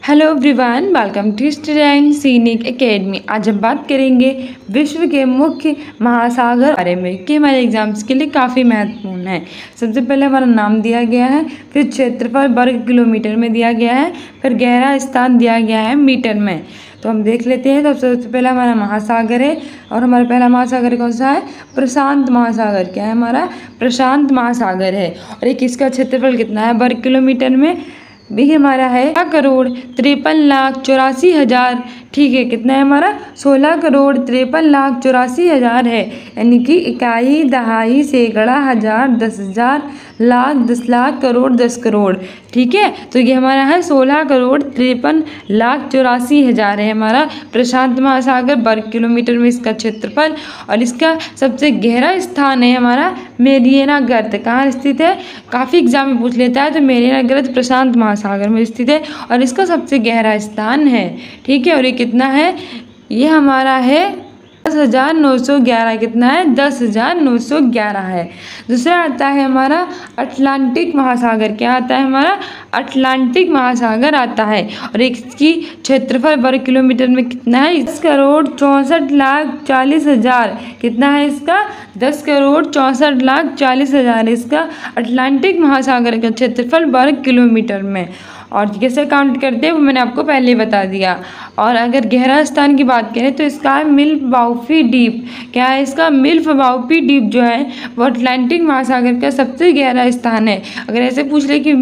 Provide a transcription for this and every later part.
Hello everyone, welcome to student scenic academy. आज हम बात करेंगे विश्व के मुख्य महासागर बारे में कि हमारे एग्जाम्स के लिए काफ़ी महत्वपूर्ण है। सबसे पहले हमारा नाम दिया गया है, फिर क्षेत्रफल वर्ग किलोमीटर में दिया गया है, फिर गहरा स्थान दिया गया है मीटर में। तो हम देख लेते हैं। तो सबसे पहला हमारा महासागर है और हमारा पहला महासागर कौन सा है? प्रशांत महासागर। क्या है हमारा? प्रशांत महासागर है। और एक इसका क्षेत्रफल कितना है वर्ग किलोमीटर में? भी हमारा है 16,53,84,000। ठीक है, कितना है हमारा? 16,53,84,000 है। यानी कि इकाई, दहाई, सैकड़ा, हजार, 10,000, लाख, 10 लाख, करोड़, 10 करोड़। ठीक है, तो ये हमारा है 16,53,84,000 है हमारा प्रशांत महासागर वर्ग किलोमीटर में इसका क्षेत्रफल। और इसका सबसे गहरा स्थान है हमारा मेरियाना गर्त। कहाँ स्थित है? काफ़ी एग्जाम में पूछ लेता है। तो मेरियाना गर्त प्रशांत महासागर में स्थित है और इसका सबसे गहरा स्थान है। ठीक है, और ये कितना है? ये हमारा है 10,911। कितना है? 10,911 है। दूसरा आता है हमारा अटलांटिक महासागर। क्या आता है हमारा? अटलांटिक महासागर आता है। और इसकी क्षेत्रफल वर्ग किलोमीटर में कितना है? 10,64,40,000। कितना है इसका? 10,64,40,000 इसका अटलांटिक महासागर का क्षेत्रफल वर्ग किलोमीटर में। और कैसे काउंट करते हैं वो मैंने आपको पहले बता दिया। और अगर गहरा स्थान की बात करें तो इसका है मिल्वाउफी द्वीप। क्या है इसका? मिल्वाउफी द्वीप जो है वो अटलांटिक महासागर का सबसे गहरा स्थान है। अगर ऐसे पूछ ले कि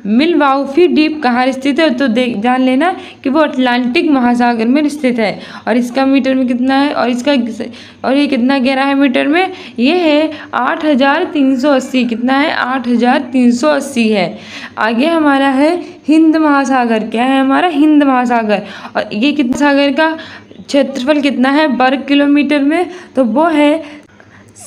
मिल्वाउफी द्वीप कहाँ स्थित है तो जान लेना कि वो अटलांटिक महासागर में स्थित है। और इसका मीटर में कितना है? और ये कितना गहरा है मीटर में? ये है 8,380। कितना है? 8,380 है। आगे हमारा है हिंद महासागर। क्या है हमारा? हिंद महासागर। और ये कितना सागर का क्षेत्रफल कितना है वर्ग किलोमीटर में? तो वो है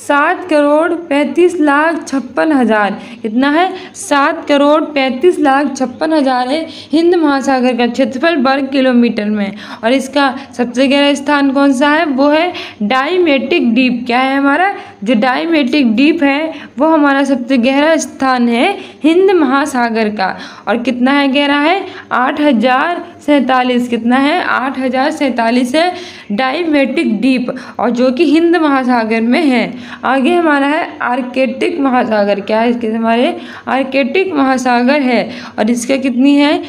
7,35,56,000। कितना है? 7,35,56,000 है हिंद महासागर का क्षेत्रफल वर्ग किलोमीटर में। और इसका सबसे गहरा स्थान कौन सा है? वो है डायमेटिक द्वीप। क्या है हमारा? जो डायमेटिक द्वीप है वो हमारा सबसे गहरा स्थान है हिंद महासागर का। और कितना है गहरा है? 8,047। कितना है? 8,047 है डायमेटिक द्वीप और जो कि हिंद महासागर में है। आगे हमारा है आर्कटिक महासागर। क्या है इसके? हमारे आर्कटिक महासागर है। और इसका कितनी है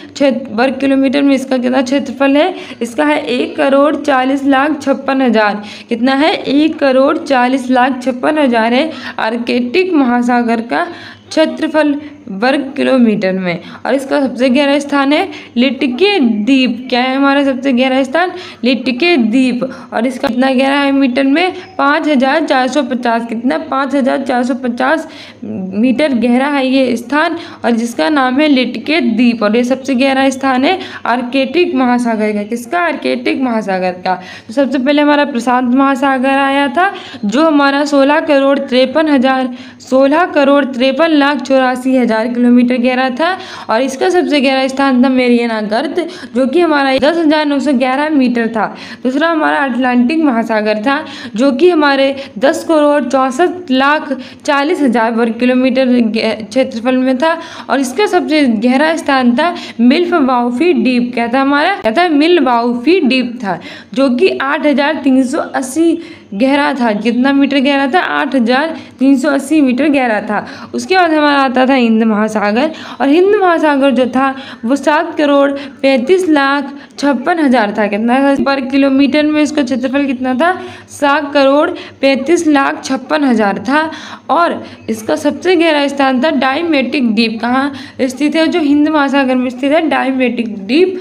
वर्ग किलोमीटर में? इसका कितना क्षेत्रफल है? इसका है 1,40,56,000। कितना है? 1,40,56,000 है आर्कटिक महासागर का क्षेत्रफल वर्ग किलोमीटर में। और इसका सबसे गहरा स्थान है लिटके द्वीप। क्या है हमारा सबसे गहरा स्थान? लिटके द्वीप। और इसका कितना गहरा है मीटर में? 5,450। कितना? 5,450 मीटर गहरा है ये स्थान और जिसका नाम है लिटके द्वीप। और ये सबसे गहरा स्थान है आर्कटिक महासागर का। किसका? आर्कटिक महासागर का। तो सबसे पहले हमारा प्रशांत महासागर आया था जो हमारा 16,53,84,000 किलोमीटर गहरा था। और इसका सबसे गहरा स्थान था मेरियाना गर्त जो कि हमारा 10,911 मीटर था। दूसरा हमारा अटलांटिक महासागर था जो कि हमारे 10,64,40,000 वर्ग किलोमीटर क्षेत्रफल में था। और इसका सबसे गहरा स्थान था मिल्वाउफी द्वीप। क्या था हमारा? क्या था? मिल्वाउफी द्वीप था जो कि 8,380 गहरा था। कितना मीटर गहरा था? 8,380 मीटर गहरा था। उसके बाद हमारा आता था हिंद महासागर। और हिंद महासागर जो था वो 7,35,56,000 था। कितना था वर्ग किलोमीटर में? इसका क्षेत्रफल कितना था? 7,35,56,000 था। और इसका सबसे गहरा स्थान था डायमेटिक द्वीप। कहाँ स्थित है? जो हिंद महासागर में स्थित है डायमेटिक द्वीप।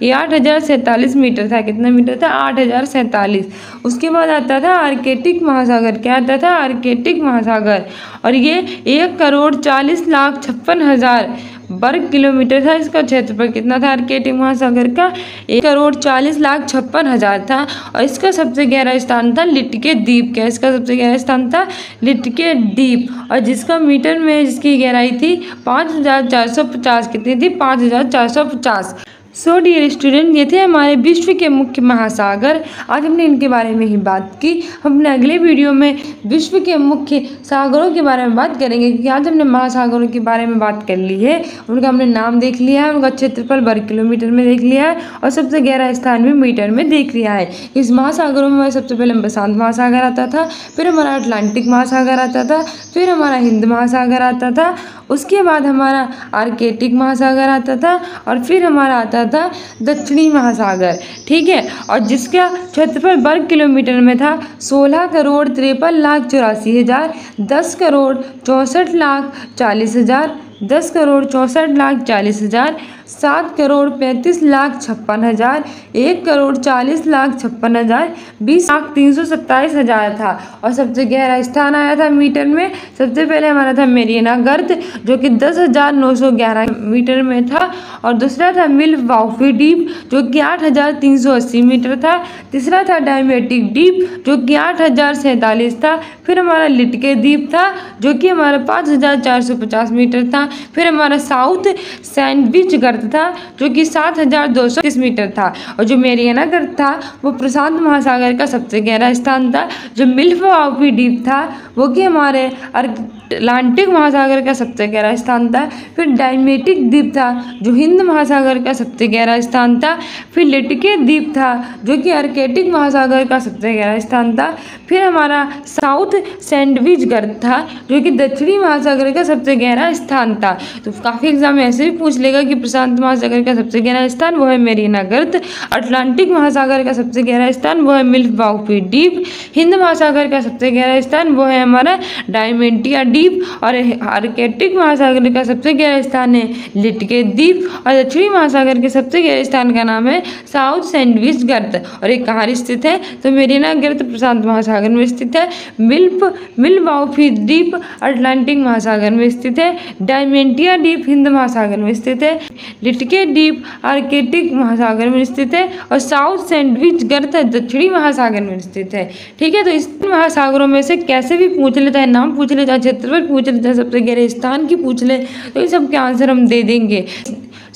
ये 8,047 मीटर था। कितना मीटर था? 8,047। उसके बाद आता था आर्कटिक महासागर। क्या आता था? आर्कटिक महासागर। और ये 1,40,56,000 वर्ग किलोमीटर था। इसका क्षेत्रफल कितना था आर्कटिक महासागर का? 1,40,56,000 था। और इसका सबसे गहरा स्थान था लिटके द्वीप। क्या इसका सबसे गहरा स्थान था? लिटके द्वीप। और जिसका मीटर में जिसकी गहराई थी 5,450। कितनी थी? 5,450। सो डियर स्टूडेंट, ये थे हमारे विश्व के मुख्य महासागर। आज हमने इनके बारे में ही बात की। हम अपने अगले वीडियो में विश्व के मुख्य सागरों के बारे में बात करेंगे, क्योंकि आज हमने महासागरों के बारे में बात कर ली है। उनका हमने नाम देख लिया है, उनका क्षेत्रफल वर्ग किलोमीटर में देख लिया है और सबसे गहरा स्थान भी मीटर में देख लिया है। इस महासागरों में सबसे पहले प्रशांत महासागर आता था, फिर हमारा अटलांटिक महासागर आता था, फिर हमारा हिंद महासागर आता था, उसके बाद हमारा आर्कटिक महासागर आता था और फिर हमारा आता था दक्षिणी महासागर। ठीक है, और जिसका क्षेत्रफल वर्ग किलोमीटर में था 16,53,84,000, 10,64,40,000, 10,64,40,000, 7,35,56,000, 1,40,56,000, 20,327,000 था। और सबसे गहरा स्थान आया था मीटर में। सबसे पहले हमारा था मेरियाना गर्त जो कि 10,911 मीटर में था, और दूसरा था मिल्वाउकी डीप जो कि 8,380 मीटर था। तीसरा था डायमेटिक डीप जो कि 8,047 था। फिर हमारा लिटके द्वीप था जो कि हमारा 5,450 मीटर था। फिर हमारा साउथ सैंडविच गर्त था जो कि 7,230 मीटर था। और जो मेरियाना गर्त था वो प्रशांत महासागर का सबसे गहरा स्थान था। जो मिल्वाउकी डीप था वो कि हमारे अटलांटिक महासागर का सबसे गहरा स्थान था। फिर डायमेटिक द्वीप था जो हिंद महासागर का सबसे गहरा स्थान था। फिर लिटके द्वीप था जो कि आर्कटिक महासागर का सबसे गहरा स्थान था। फिर हमारा साउथ सैंडविच गर्त था जो कि दक्षिणी महासागर का सबसे गहरा स्थान था। तो काफ़ी एग्जाम में ऐसे भी पूछ लेगा कि प्रशांत महासागर का सबसे गहरा स्थान वो है मेरियाना गर्त, अटलांटिक महासागर का सबसे गहरा स्थान वो है मिल्वाउकी द्वीप, हिंद महासागर का सबसे गहरा स्थान वो है हमारा डायमेंटिया द्वीप, और आर्कटिक महासागर का सबसे गहरा स्थान है लिटके द्वीप, और दक्षिणी महासागर के सबसे गहरे स्थान का नाम है साउथ सैंडविच गर्त। और ये कहाँ स्थित है? तो मेरियाना गर्त प्रशांत महासागर में स्थित है, मिल्वाउकी द्वीप अटलांटिक महासागर में स्थित है, डायमेंटिया द्वीप हिंद महासागर में स्थित है, लिटके द्वीप आर्कटिक महासागर में स्थित है, और साउथ सैंडविच गर्त दक्षिणी महासागर में स्थित है। ठीक है, तो इस महासागरों में से कैसे भी पूछ लेता है, नाम पूछ लेता है, क्षेत्रफल पूछ लेता है, सबसे गहरे स्थान की पूछ ले, तो इस सब के आंसर हम दे देंगे।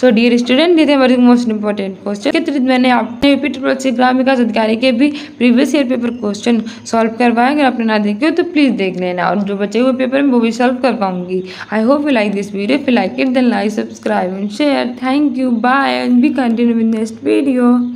सो डियर स्टूडेंट, ये थे हमारे मोस्ट इंपॉर्टेंट क्वेश्चन के अतिरिक्त मैंने आपने ग्राम विकास अधिकारी के भी previous year paper question solve करवाए। अगर आपने ना देखे हो तो प्लीज़ देख लेना, और जो बचे हुए पेपर में वो भी सॉल्व कर पाऊंगी। I hope you like this video. If you like it then like, subscribe and share. Thank you, bye and be continue with next video.